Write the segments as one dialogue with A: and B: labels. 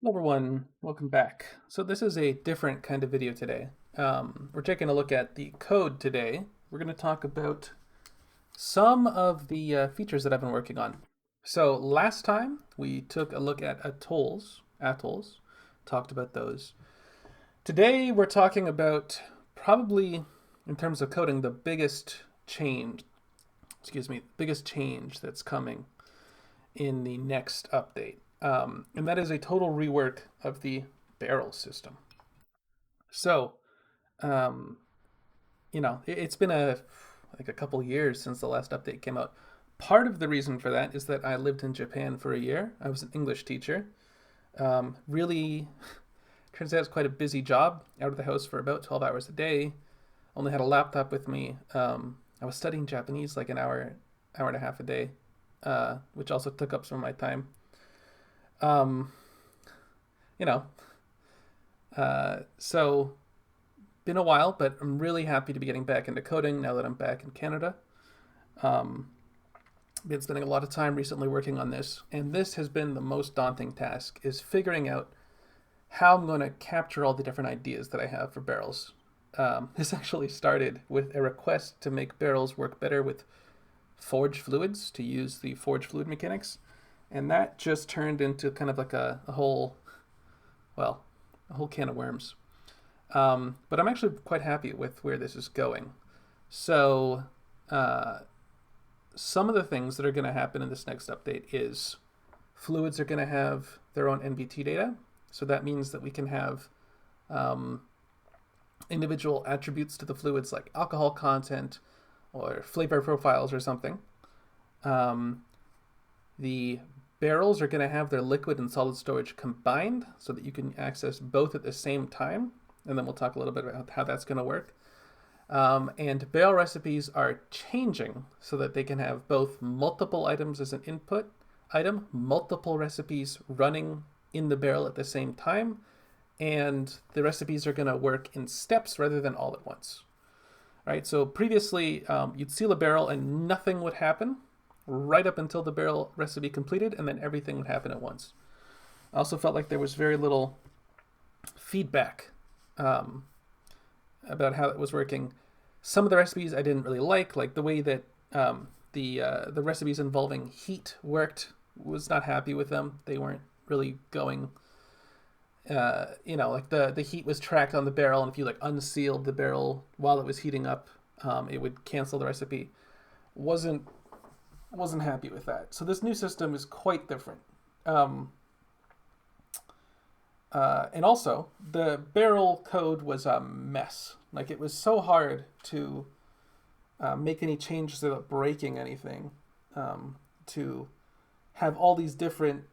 A: Hello everyone, welcome back. So this is a different kind of video today. We're taking a look at the code today. We're going to talk about some of the features that I've been working on. So last time we took a look at atolls, talked about those. Today we're talking about probably, in terms of coding, the biggest change that's coming in the next update. And that is a total rework of the barrel system. So, um, it's been a couple years since the last update came out. Part of the reason for that is that I lived in Japan for a year. I was an English teacher. Really, turns out it's quite a busy job. Out of the house for about 12 hours a day. Only had a laptop with me. I was studying Japanese like an hour and a half a day, which also took up some of my time. Um, you know, so been a while, but I'm really happy to be getting back into coding now that I'm back in Canada. Um, been spending a lot of time recently working on this, and this has been the most daunting task: is figuring out how I'm going to capture all the different ideas that I have for barrels. This actually started with a request to make barrels work better with forged fluids, to use the forged fluid mechanics, and that just turned into kind of like well, a whole can of worms. But I'm actually quite happy with where this is going. So, uh, some of the things that are going to happen in this next update is fluids are going to have their own NBT data. So that means that we can have um, individual attributes to the fluids like alcohol content or flavor profiles or something. Um, the barrels are going to have their liquid and solid storage combined so that you can access both at the same time. And then we'll talk a little bit about how that's going to work. And barrel recipes are changing so that they can have both multiple items as an input item, multiple recipes running in the barrel at the same time, and the recipes are going to work in steps rather than all at once. Right? So previously, you'd seal a barrel and nothing would happen right up until the barrel recipe completed, and then everything would happen at once. I also felt like there was very little feedback um, about how it was working. Some of the recipes I didn't really like the way that the recipes involving heat worked. Was not happy with them. They weren't really going. Like the heat was tracked on the barrel, and if you like unsealed the barrel while it was heating up, it would cancel the recipe. Wasn't happy with that. So this new system is quite different. Um, and also, the barrel code was a mess. Like, it was so hard to make any changes without breaking anything. To have all these different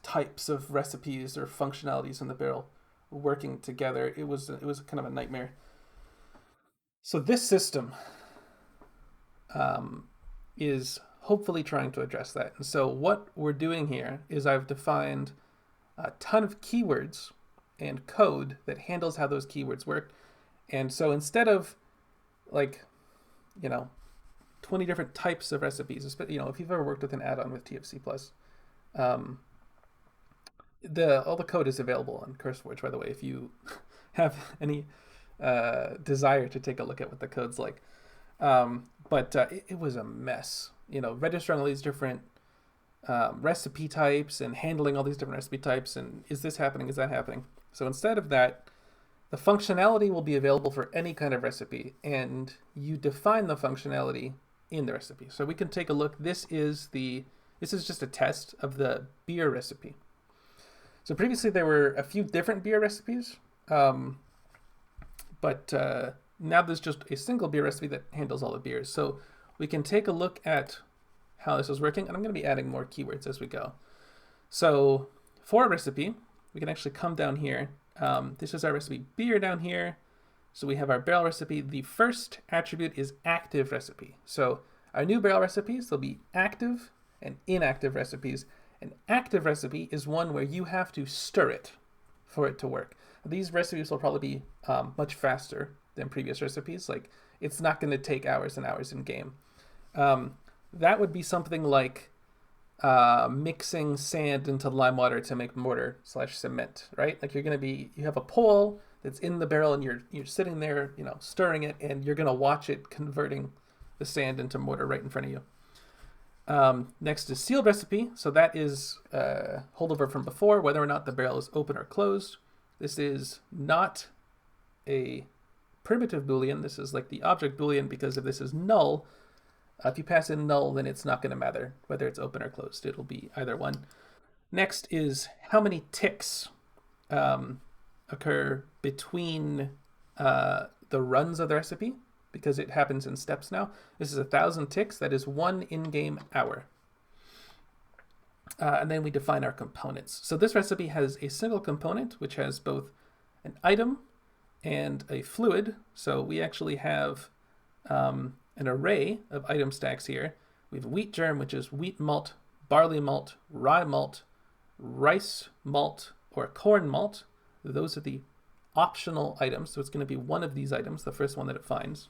A: types of recipes or functionalities in the barrel working together, it was kind of a nightmare. So this system is hopefully trying to address that. And so what we're doing here is I've defined a ton of keywords and code that handles how those keywords work. And so instead of like, you know, 20 different types of recipes, if you've ever worked with an add-on with TFC Plus, um, the all the code is available on CurseForge, by the way, if you have any desire to take a look at what the code's like. But it was a mess, registering all these different recipe types and handling all these different recipe types, and is this happening, is that happening? So instead of that, the functionality will be available for any kind of recipe, and you define the functionality in the recipe. So we can take a look. This is just a test of the beer recipe. So previously there were a few different beer recipes, but now there's just a single beer recipe that handles all the beers. So we can take a look at how this is working, and I'm going to be adding more keywords as we go. So for a recipe, we can actually come down here. This is our recipe beer down here. So we have our barrel recipe. The first attribute is active recipe. So our new barrel recipes, they'll be active and inactive recipes. An active recipe is one where you have to stir it for it to work. These recipes will probably be much faster than previous recipes. Like, it's not going to take hours and hours in game. That would be something like mixing sand into lime water to make mortar slash cement, right? Like you have a pole that's in the barrel and you're sitting there, stirring it, and you're gonna watch it converting the sand into mortar right in front of you. Next is sealed recipe. So that is holdover from before, whether or not the barrel is open or closed. This is not a primitive Boolean. This is like the object Boolean, because if this is null, if you pass in null, then it's not going to matter whether it's open or closed. It'll be either one. Next is how many ticks occur between the runs of the recipe, because it happens in steps now. This is 1,000 ticks. That is 1 in-game hour. And then we define our components. So this recipe has a single component, which has both an item and a fluid. So we actually have an array of item stacks here. We have wheat germ, which is wheat malt, barley malt, rye malt, rice malt, or corn malt. Those are the optional items. So it's going to be one of these items, the first one that it finds.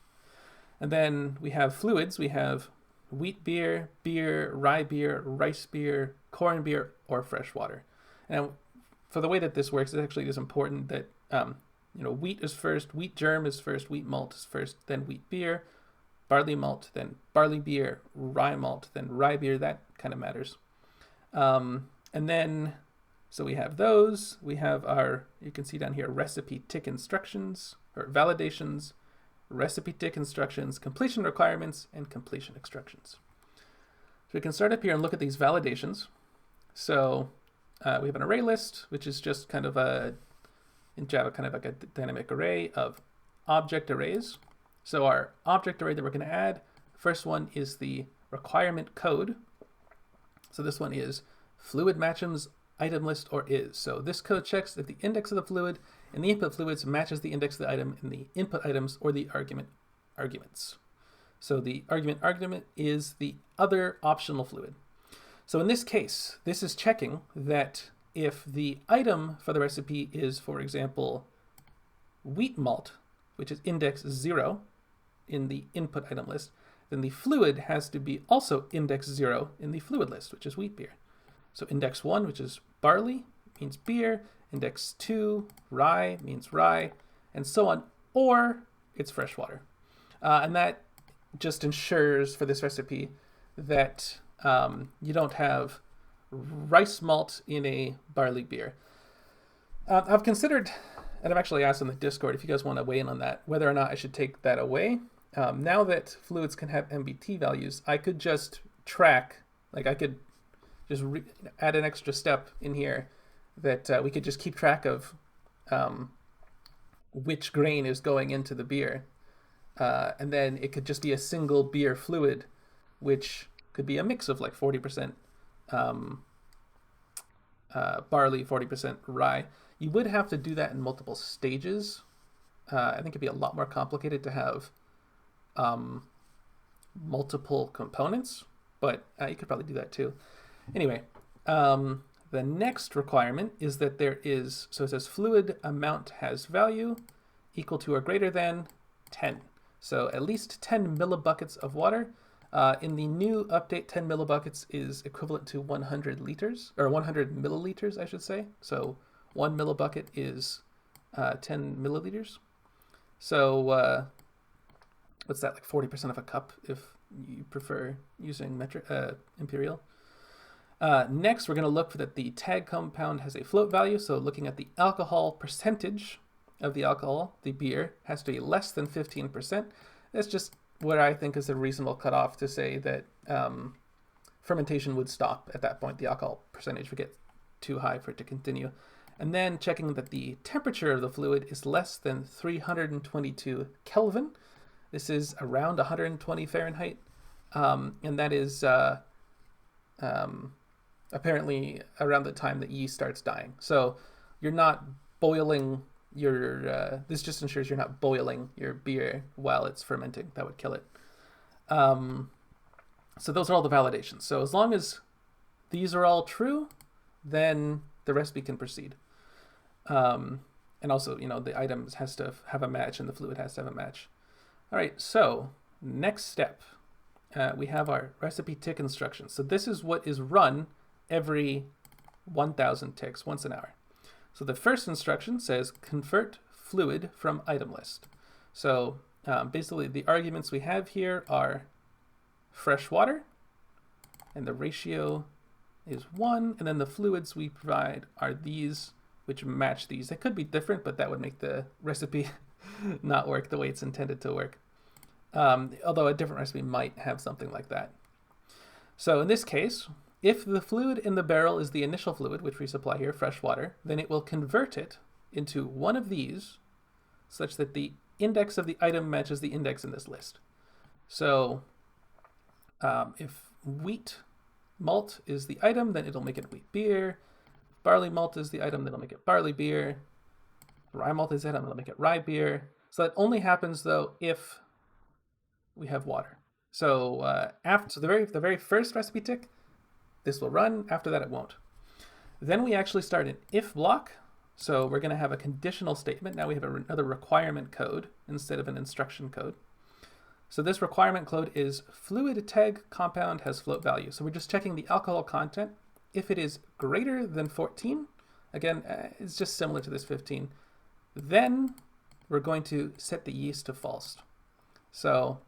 A: And then we have fluids. We have wheat beer, beer, rye beer, rice beer, corn beer, or fresh water. And for the way that this works, it actually is important that wheat is first, wheat germ is first, wheat malt is first, then wheat beer, barley malt, then barley beer, rye malt, then rye beer. That kind of matters. And then, so we have those. We have our, you can see down here, recipe tick instructions, or validations, recipe tick instructions, completion requirements, and completion instructions. So we can start up here and look at these validations. So we have an array list, which is just kind of in Java, kind of like a dynamic array of object arrays. So our object array that we're going to add, first one is the requirement code. So this one is fluid matches item list or is. So this code checks if the index of the fluid in the input fluids matches the index of the item in the input items or the arguments. So the argument is the other optional fluid. So in this case, this is checking that if the item for the recipe is, for example, wheat malt, which is index 0 in the input item list, then the fluid has to be also index 0 in the fluid list, which is wheat beer. So index 1, which is barley, means beer. Index 2, rye, means rye, and so on, or it's fresh water. And that just ensures for this recipe that you don't have rice malt in a barley beer. I've considered, and I've actually asked on the Discord if you guys want to weigh in on that, whether or not I should take that away. Now that fluids can have MBT values, I could just track, like I could just add an extra step in here that we could just keep track of which grain is going into the beer. And then it could just be a single beer fluid, which could be a mix of like 40% barley, 40% rye. You would have to do that in multiple stages. I think it'd be a lot more complicated to have multiple components, but you could probably do that too. Anyway, the next requirement is that there is, so it says fluid amount has value equal to or greater than 10. So at least 10 millibuckets of water. In the new update, 10 millibuckets is equivalent to 100 liters, or 100 milliliters, I should say. So 1 millibucket is 10 milliliters. So what's that, like 40% of a cup if you prefer using imperial. Next, we're going to look for that the tag compound has a float value. So looking at the alcohol percentage of the alcohol, the beer has to be less than 15%. That's just what I think is a reasonable cutoff to say that fermentation would stop at that point. The alcohol percentage would get too high for it to continue. And then checking that the temperature of the fluid is less than 322 Kelvin. This is around 120 Fahrenheit. And that is apparently around the time that yeast starts dying. So you're not boiling your, this just ensures you're not boiling your beer while it's fermenting. That would kill it. So those are all the validations. So as long as these are all true, then the recipe can proceed. And also, the item has to have a match and the fluid has to have a match. All right, so next step we have our recipe tick instructions. So this is what is run every 1,000 ticks once an hour. So the first instruction says convert fluid from item list. So basically the arguments we have here are fresh water, and the ratio is 1, and then the fluids we provide are these, which match these. They could be different, but that would make the recipe not work the way it's intended to work. Although a different recipe might have something like that. So in this case, if the fluid in the barrel is the initial fluid, which we supply here, fresh water, then it will convert it into one of these such that the index of the item matches the index in this list. So if wheat malt is the item, then it'll make it wheat beer. If barley malt is the item, then it'll make it barley beer. If rye malt is the item, it'll make it rye beer. So that only happens, though, if we have water. So after the very first recipe tick, this will run. After that, it won't. Then we actually start an if block. So we're going to have a conditional statement. Now we have another requirement code instead of an instruction code. So this requirement code is fluid tag compound has float value. So we're just checking the alcohol content. If it is greater than 14, again, it's just similar to this 15, then we're going to set the yeast to false. So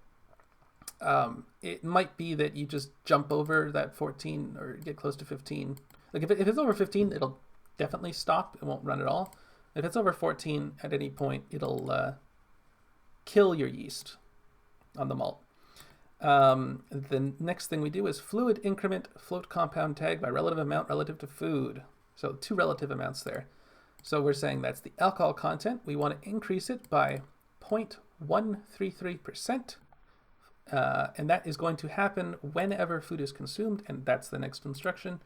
A: it might be that you just jump over that 14 or get close to 15. Like if it's over 15, it'll definitely stop. It won't run at all. If it's over 14 at any point, it'll kill your yeast on the malt. The next thing we do is fluid increment float compound tag by relative amount relative to food. So 2 relative amounts there. So we're saying that's the alcohol content. We want to increase it by 0.133%. And that is going to happen whenever food is consumed, and that's the next instruction.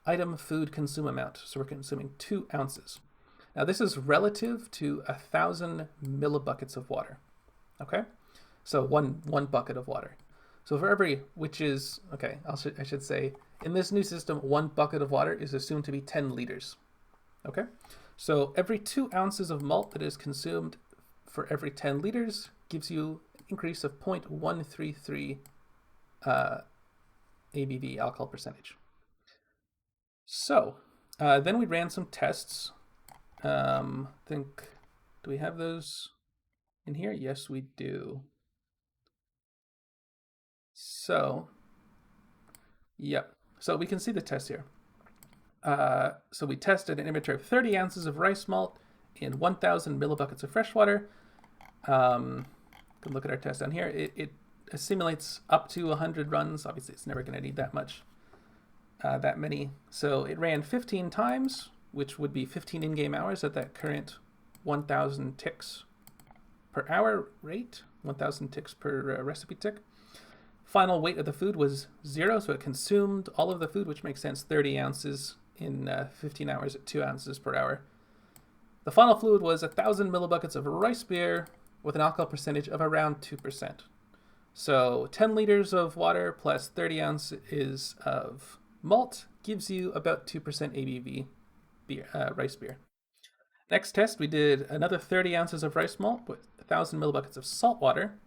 A: Item food consume amount. So we're consuming 2 ounces. Now this is relative to 1,000 millibuckets of water. Okay, so one bucket of water. So for every, which is, okay, I should say, in this new system, 1 bucket of water is assumed to be 10 liters. Okay, so every 2 ounces of malt that is consumed for every 10 liters gives you increase of 0.133 ABV, alcohol percentage. So then we ran some tests. Do we have those in here? Yes, we do. So, yep. So we can see the test here. So we tested an inventory of 30 ounces of rice malt and 1,000 millibuckets of fresh water. Can look at our test down here. It simulates up to 100 runs. Obviously, it's never going to need that many. So it ran 15 times, which would be 15 in-game hours at that current 1,000 ticks per hour rate, 1,000 ticks per recipe tick. Final weight of the food was 0, so it consumed all of the food, which makes sense, 30 ounces in 15 hours at 2 ounces per hour. The final fluid was 1,000 millibuckets of rice beer with an alcohol percentage of around 2%. So 10 liters of water plus 30 ounces of malt gives you about 2% ABV beer, rice beer. Next test, we did another 30 ounces of rice malt with 1,000 millibuckets of salt water.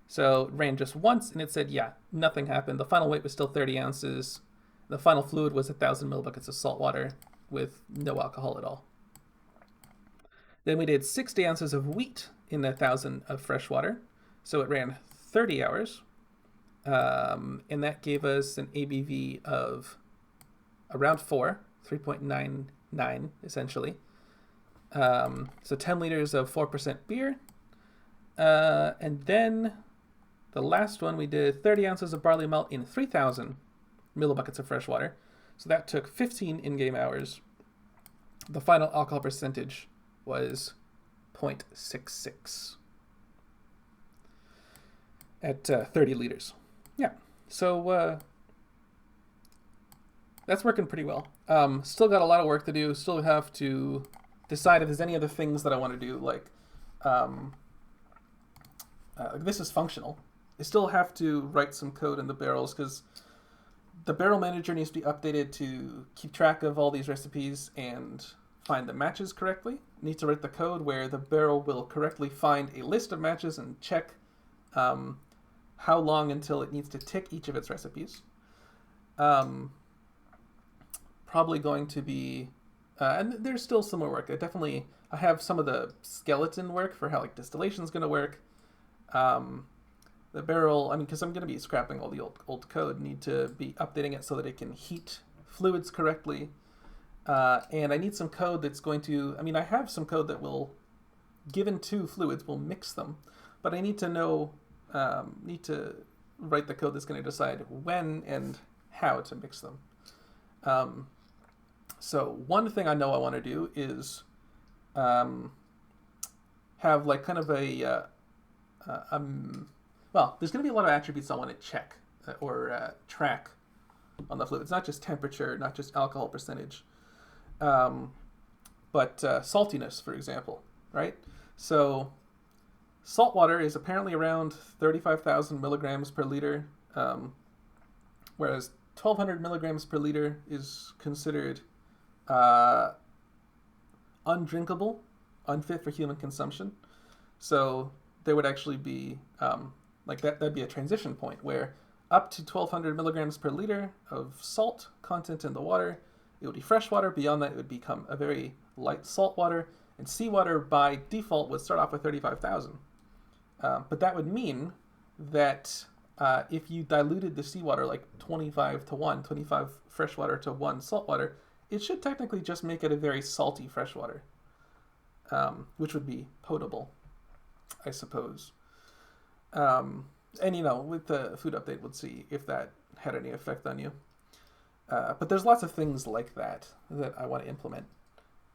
A: So it ran just once, and it said, yeah, nothing happened. The final weight was still 30 ounces. The final fluid was 1,000 millibuckets of salt water with no alcohol at all. Then we did 60 ounces of wheat in 1,000 of fresh water. So it ran 30 hours. And that gave us an ABV of around 3.99 essentially. So 10 liters of 4% beer. And then the last one, we did 30 ounces of barley malt in 3,000 millibuckets of fresh water. So that took 15 in-game hours. The final alcohol percentage was 0.66 at 30 liters. Yeah, so that's working pretty well. Still got a lot of work to do. Still have to decide if there's any other things that I want to do, like this is functional. I still have to write some code in the barrels because the barrel manager needs to be updated to keep track of all these recipes and find the matches correctly. I need to write the code where the barrel will correctly find a list of matches and check how long until it needs to tick each of its recipes. Um, Probably going to be, and there's still some more work. I have some of the skeleton work for how like distillation is going to work. Um, the barrel, I mean, because I'm going to be scrapping all the old code, need to be updating it so that it can heat fluids correctly. And I need some code that's going to, I mean, I have some code that will, given two fluids, will mix them, but I need to need to write the code that's going to decide when and how to mix them. So one thing I know I want to do is have like kind of well, there's going to be a lot of attributes I want to check or track on the fluid. It's not just temperature, not just alcohol percentage, but saltiness, for example, right? So salt water is apparently around 35,000 milligrams per liter, whereas 1,200 milligrams per liter is considered undrinkable, unfit for human consumption. So there would actually be like that'd be a transition point where up to 1,200 milligrams per liter of salt content in the water, it would be fresh water. Beyond that, it would become a very light salt water, and seawater by default would start off with 35,000. But that would mean that if you diluted the seawater like 25 to 1, 25 freshwater to 1 saltwater, it should technically just make it a very salty freshwater, which would be potable, I suppose. And with the food update, we'll see if that had any effect on you. But there's lots of things like that I want to implement.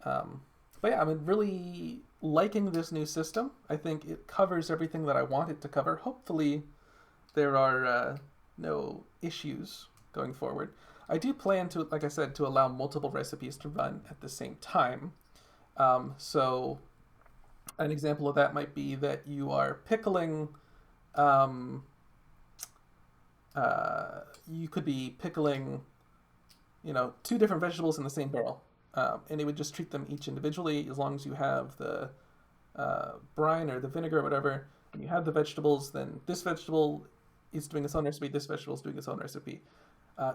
A: But yeah, I'm really liking this new system. I think it covers everything that I want it to cover. Hopefully, there are no issues going forward. I do plan to, like I said, to allow multiple recipes to run at the same time. So an example of that might be that you are pickling. You could be pickling, two different vegetables in the same barrel, and it would just treat them each individually as long as you have the brine or the vinegar or whatever, and you have the vegetables. Then this vegetable is doing its own recipe. This vegetable is doing its own recipe.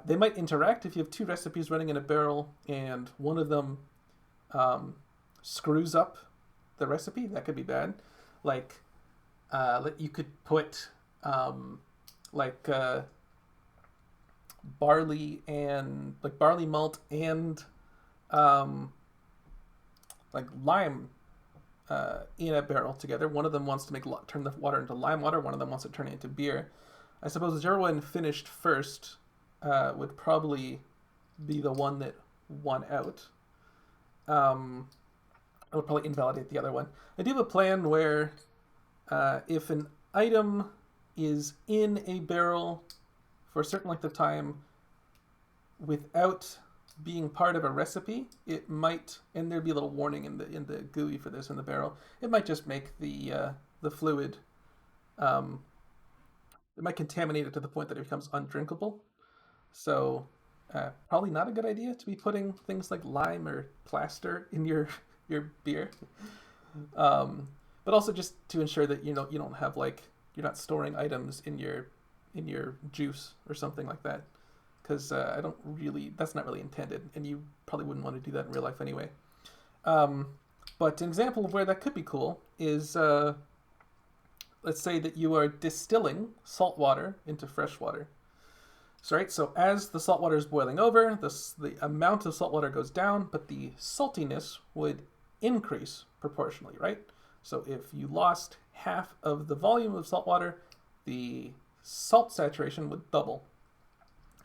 A: They might interact if you have two recipes running in a barrel and one of them screws up the recipe. That could be bad. Like you could put barley malt and lime in a barrel together. One of them wants to turn the water into lime water. One of them wants to turn it into beer. I suppose whichever one finished first would probably be the one that won out. I would probably invalidate the other one. I do have a plan where if an item is in a barrel for a certain length of time without being part of a recipe, it might, and there'd be a little warning in the GUI for this in the barrel, it might just make the fluid, it might contaminate it to the point that it becomes undrinkable. So probably not a good idea to be putting things like lime or plaster in your beer. But also just to ensure that you don't have you're not storing items in your juice or something like that, because that's not really intended, and you probably wouldn't want to do that in real life anyway. But an example of where that could be cool is let's say that you are distilling salt water into fresh water. So as the salt water is boiling over, the amount of salt water goes down, but the saltiness would increase proportionally, right? So if you lost half of the volume of salt water, the salt saturation would double.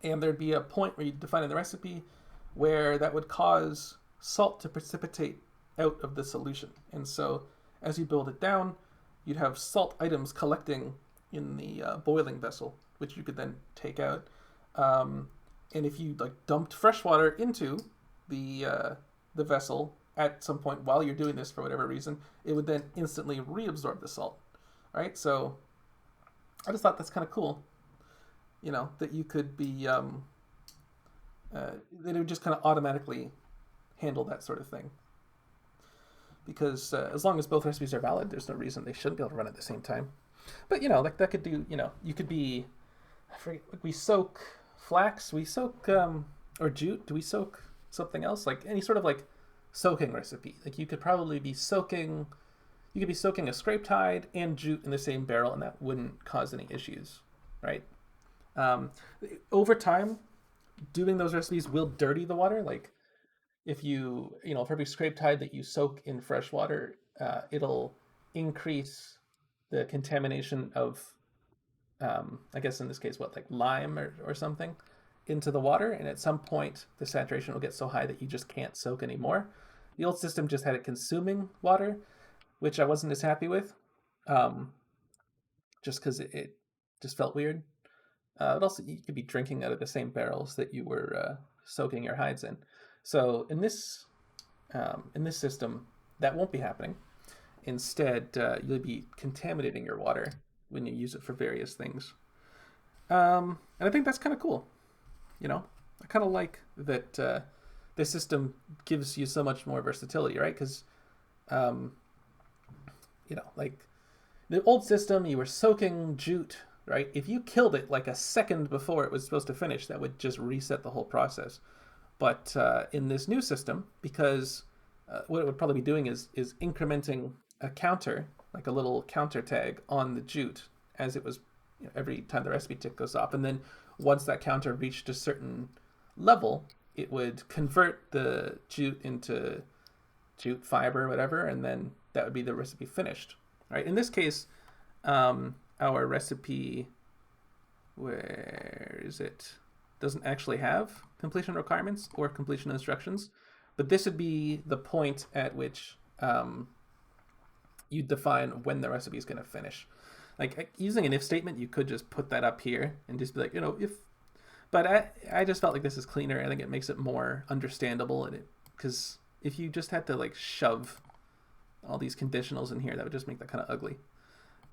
A: And there'd be a point where you define in the recipe where that would cause salt to precipitate out of the solution. And so as you build it down, you'd have salt items collecting in the boiling vessel, which you could then take out. And if you dumped fresh water into the vessel at some point while you're doing this for whatever reason, it would then instantly reabsorb the salt, right? So I just thought that's kind of cool, that you could be, that it would just kind of automatically handle that sort of thing. Because as long as both recipes are valid, there's no reason they shouldn't be able to run at the same time. But you know, like that could do. You know, you could be. I forget. Like we soak flax. We soak or jute. Do we soak something else? Like any sort of like soaking recipe. Like you could probably be soaking. You could be soaking a scraped hide and jute in the same barrel, and that wouldn't cause any issues, right? Um, Over time, doing those recipes will dirty the water. Like if you know, for every scraped hide that you soak in fresh water, it'll increase the contamination of, I guess in this case, what, like lime or something into the water. And at some point, the saturation will get so high that you just can't soak anymore. The old system just had it consuming water, which I wasn't as happy with, um, just because it just felt weird. But also, you could be drinking out of the same barrels that you were soaking your hides in. So in this system, that won't be happening. Instead, you'll be contaminating your water when you use it for various things. And I think that's kind of cool. You know, I kind of like that this system gives you so much more versatility, right? Because, um, you know, like the old system, you were soaking jute, right? If you killed it like a second before it was supposed to finish, that would just reset the whole process. But in this new system, because what it would probably be doing is incrementing a counter, like a little counter tag on the jute as it was, you know, every time the recipe tick goes off, and then once that counter reached a certain level, it would convert the jute into jute fiber, or whatever, and then that would be the recipe finished. Right? In this case, our recipe, where is it? Doesn't actually have completion requirements or completion instructions, but this would be the point at which you define when the recipe is going to finish. Like using an if statement, you could just put that up here and just be like, you know, if. But I just felt like this is cleaner. I think it makes it more understandable, and it because if you just had to like shove all these conditionals in here, that would just make that kind of ugly.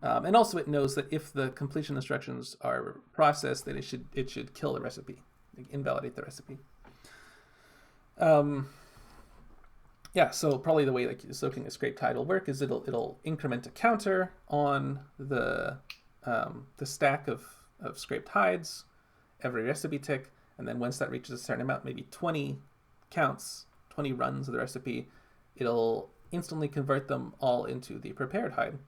A: And also, it knows that if the completion instructions are processed, that it should kill the recipe, like invalidate the recipe. Um, yeah, so probably the way like soaking a scraped hide will work is it'll increment a counter on the stack of scraped hides every recipe tick, and then once that reaches a certain amount, maybe 20 counts, 20 runs of the recipe, it'll instantly convert them all into the prepared hide.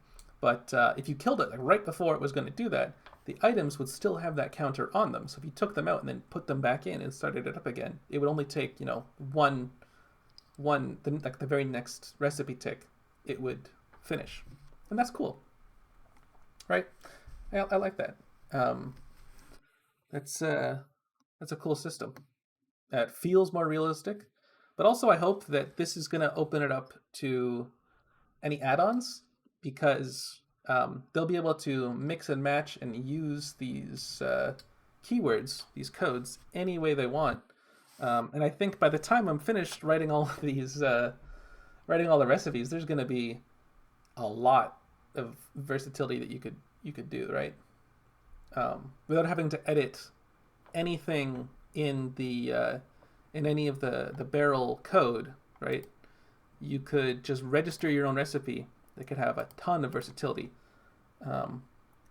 A: But if you killed it like right before it was going to do that, the items would still have that counter on them. So if you took them out and then put them back in and started it up again, it would only take, you know, like the very next recipe tick, it would finish, and that's cool, right? I like that. Um, that's that's a cool system. It feels more realistic, but also I hope that this is going to open it up to any add-ons because they'll be able to mix and match and use these keywords, these codes, any way they want. And I think by the time I'm finished writing all of these, writing all the recipes, there's going to be a lot of versatility that you could do, right? Without having to edit anything in any of the barrel code, right? You could just register your own recipe that could have a ton of versatility, um,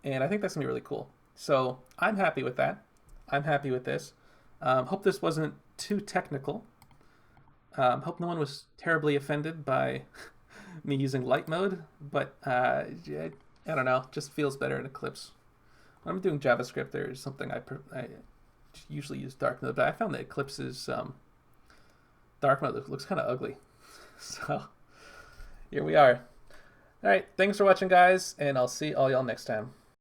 A: and I think that's gonna be really cool. So I'm happy with that. I'm happy with this. Hope this wasn't too technical. Hope no one was terribly offended by me using light mode, but I don't know, just feels better in Eclipse. When I'm doing JavaScript, there's something I usually use dark mode, but I found that Eclipse's dark mode looks kind of ugly. So here we are. All right, thanks for watching, guys, and I'll see all y'all next time.